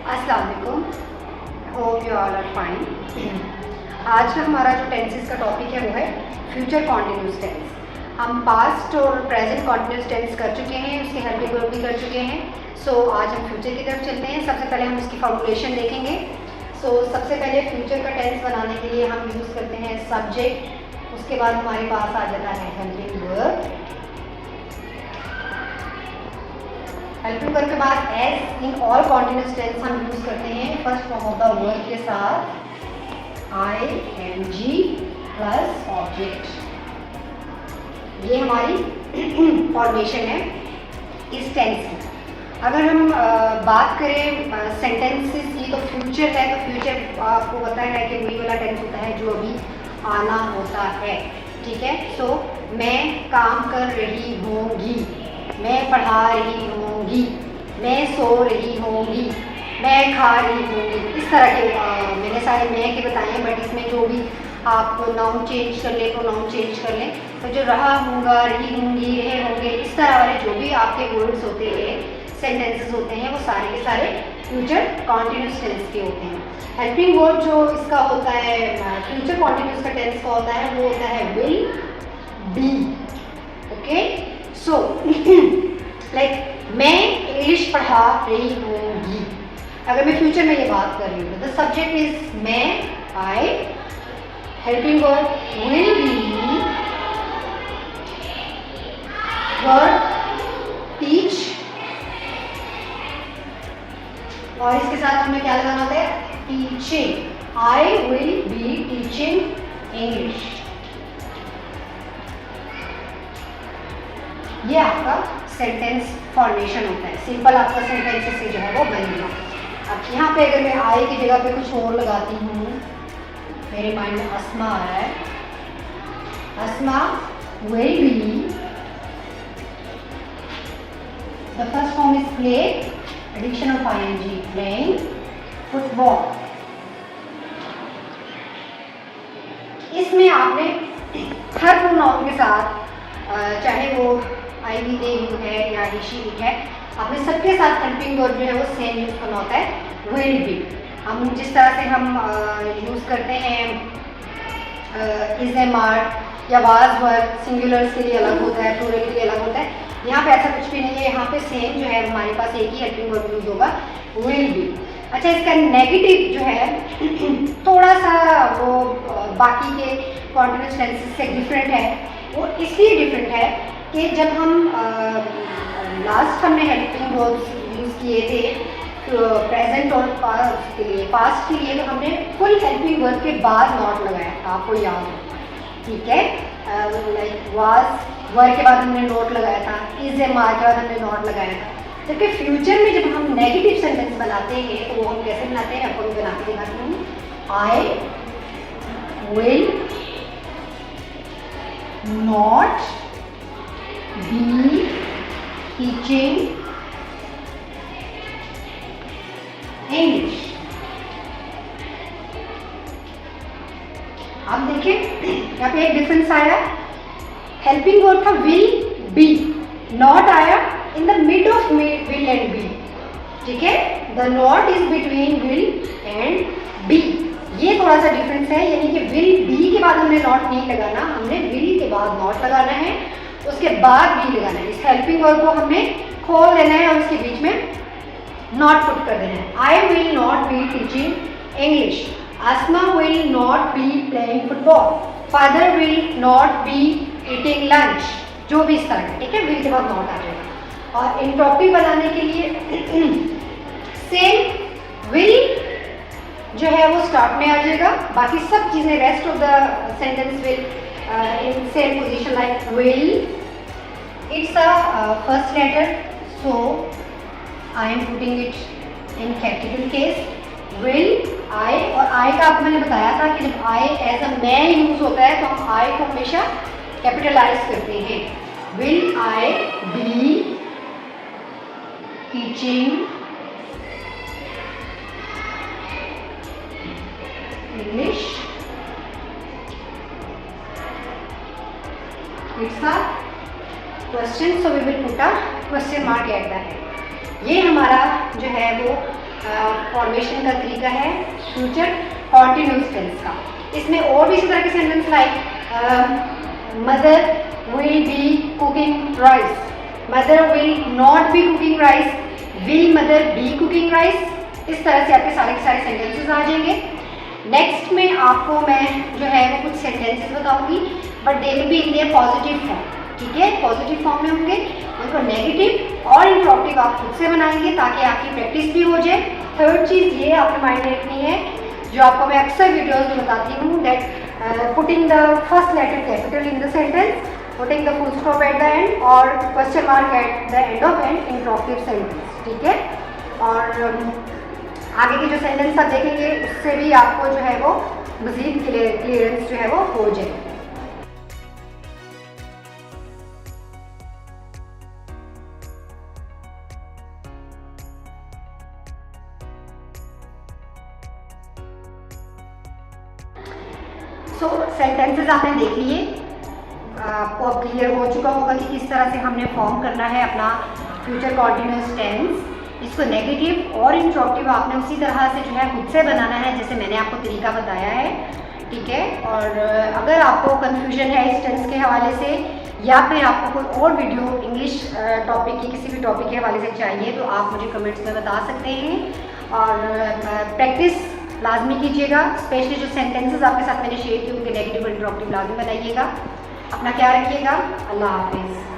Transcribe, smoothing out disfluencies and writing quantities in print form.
अस्सलाम वालेकुम, hope you all are fine. आज का हमारा जो टेंसेस का टॉपिक है वो है फ्यूचर कॉन्टिन्यूस टेंस। हम पास्ट और प्रेजेंट कॉन्टिन्यूस टेंस कर चुके हैं, उसके हेल्पिंग वर्ब भी कर चुके हैं। आज हम फ्यूचर की तरफ चलते हैं। सबसे पहले हम उसकी फॉर्मुलेशन देखेंगे। सबसे पहले फ्यूचर का टेंस बनाने के लिए हम यूज़ करते हैं सब्जेक्ट, उसके बाद हमारे पास आ जाता है हेल्पिंग वर्ब। हेल्पिंग वर्ब के बाद as in all continuous tense हम यूज करते हैं first form of the verb के साथ ing प्लस ऑब्जेक्ट। ये हमारी फॉर्मेशन है इस टेंस की। अगर हम बात करें सेंटेंसेस की, तो फ्यूचर है तो फ्यूचर आपको पता है कि वही वाला टेंस होता है जो अभी आना होता है। ठीक है। मैं काम कर रही होंगी, मैं पढ़ा रही होंगी, मैं सो रही होंगी, मैं खा रही होंगी। इस तरह के मैंने सारे मैं के बताए हैं, बट इसमें जो भी आप नाउन चेंज कर लें, प्रोनाउन चेंज कर लें, तो जो रहा होगा, रही होंगी, रहे होंगे, इस तरह वाले जो भी आपके वर्ड्स होते हैं, सेंटेंसेस होते हैं, वो सारे के सारे फ्यूचर कॉन्टिन्यूस टेंस के होते हैं। हेल्पिंग वर्ब जो इसका होता है फ्यूचर कॉन्टिन्यूस का टेंस का होता है, वो होता है विल बी। ओके। लाइक मैं इंग्लिश पढ़ा रही होंगी। अगर मैं फ्यूचर में ये बात कर रही हूँ, द सब्जेक्ट इज मैं, I, helping verb will be, verb teach, और इसके साथ हमें क्या लगाना होता है? Teaching. I will be teaching English. ये आपका सेंटेंस फॉर्मेशन होता है। सिंपल आपका सेंटेंस से जो है वो बनेगा। अब यहाँ पे अगर मैं आई की जगह पे कुछ और लगाती हूँ, मेरे माइंड में अस्मा आ रहा है। Asma will be, the first form is play, addition of ing, playing football. इसमें आपने हर प्रोनाउन के साथ चाहे वो आई भी दे यू है या ही शी है, आपने सबके साथ हेल्पिंग वर्ब जो है वो सेम यूज करना होता है, विल बी। हम जिस तरह से हम यूज़ करते हैं इज एम आर या वाज वर्ब, सिंगुलर्स के लिए अलग होता है, प्लूरल के लिए अलग होता है। यहाँ पे ऐसा कुछ भी नहीं है। यहाँ पे सेम जो है हमारे पास एक ही हेल्पिंग वर्ब यूज होगा, विल बी। अच्छा, इसका नेगेटिव जो है थोड़ा सा वो बाकी के कॉन्टिन्यूस टेंसेस से डिफरेंट है। वो इसलिए डिफरेंट है कि जब हम लास्ट हमने हेल्पिंग वर्ब्स यूज़ किए थे प्रेजेंट और पास्ट के लिए, तो हमने फुल हेल्पिंग वर्ब के बाद नॉट लगाया था, आपको याद हो। ठीक है। लाइक वाज वर्ब के बाद हमने नोट लगाया था, इज एम आर के बाद हमने नॉट लगाया था। जबकि फ्यूचर में जब हम नेगेटिव सेंटेंस बनाते हैं तो वो हम कैसे बनाते हैं, आपको बना के दिखाती हूँ। I will not be teaching English. आप देखिए यहाँ पे एक डिफरेंस आया। हेल्पिंग वर्ब था विल बी, नॉट आया in the mid of will and be. ठीक है। The not is between will and be. ये थोड़ा सा डिफरेंस है, यानी कि विल बी के बाद हमने नॉट नहीं लगाना, हमने विल के बाद नॉट लगाना है, उसके बाद बी लगाना है। इस हेल्पिंग वर्ब को हमने खोल देना है और उसके बीच में नॉट पुट कर देना है। आई will not be teaching English, Asma will not be playing football, father will not be eating lunch, जो भी इस तरह का। ठीक है। विल के बाद नॉट आ जाएगा। और इंट्रोपिक बनाने के लिए सेम विल जो है वो स्टार्ट में आ जाएगा, बाकी सब चीज़ें rest of the sentence will in same position like will. It's a first letter, so I am putting it in capital case. Will I, और आई का आपको मैंने बताया था कि जब आई एज अ मैं यूज होता है तो हम आई को हमेशा कैपिटलाइज करते हैं। Will I be teaching English. It's a question, so we will put a question mark at the end. ये हमारा जो है वो फॉर्मेशन का तरीका है फ्यूचर कॉन्टिन्यूस टेंस का। इसमें और भी इसी तरह के sentence like mother will be cooking rice, mother will not be cooking rice, will mother be cooking rice, इस तरह से आपके सारे के सारे सेंटेंसेस आ जाएंगे। नेक्स्ट में आपको मैं जो है वो कुछ सेंटेंसेस बताऊंगी, but they will be in their positive form, ठीक है, पॉजिटिव फॉर्म में होंगे। उनको नेगेटिव और इंट्रोगेटिव आप खुद से बनाएंगे ताकि आपकी प्रैक्टिस भी हो जाए। थर्ड चीज़ ये आपके माइंड में रखनी है, जो आपको मैं अक्सर वीडियोस में बताती हूँ, that putting the first letter capital in the sentence, putting the full stop at the end और question mark at the end of an interrogative sentence, ठीक है। और आगे के जो सेंटेंस आप देखेंगे उससे भी आपको जो है वो मज़ीद क्लियरेंस जो है वो हो जाए। सो सेंटेंसेस आपने देख लिए, आपको अब क्लियर हो चुका होगा कि किस तरह से हमने फॉर्म करना है अपना फ्यूचर कॉन्टिन्यूस टेंस। इसको नेगेटिव और इंट्रोगेटिव आपने उसी तरह से जो है खुद से बनाना है जैसे मैंने आपको तरीका बताया है, ठीक है। और अगर आपको कन्फ्यूजन है इस टेंस के हवाले से या फिर आपको कोई और वीडियो इंग्लिश टॉपिक की किसी भी टॉपिक के हवाले से चाहिए तो आप मुझे कमेंट्स में बता सकते हैं। और प्रैक्टिस लाजमी कीजिएगा, स्पेशली जो सेंटेंसेस आपके साथ मैंने शेयर किए उनके नेगेटिव और इंट्रोगेटिव लाजमी बनाइएगा। अपना ख्याल रखिएगा। अल्लाह हाफिज़।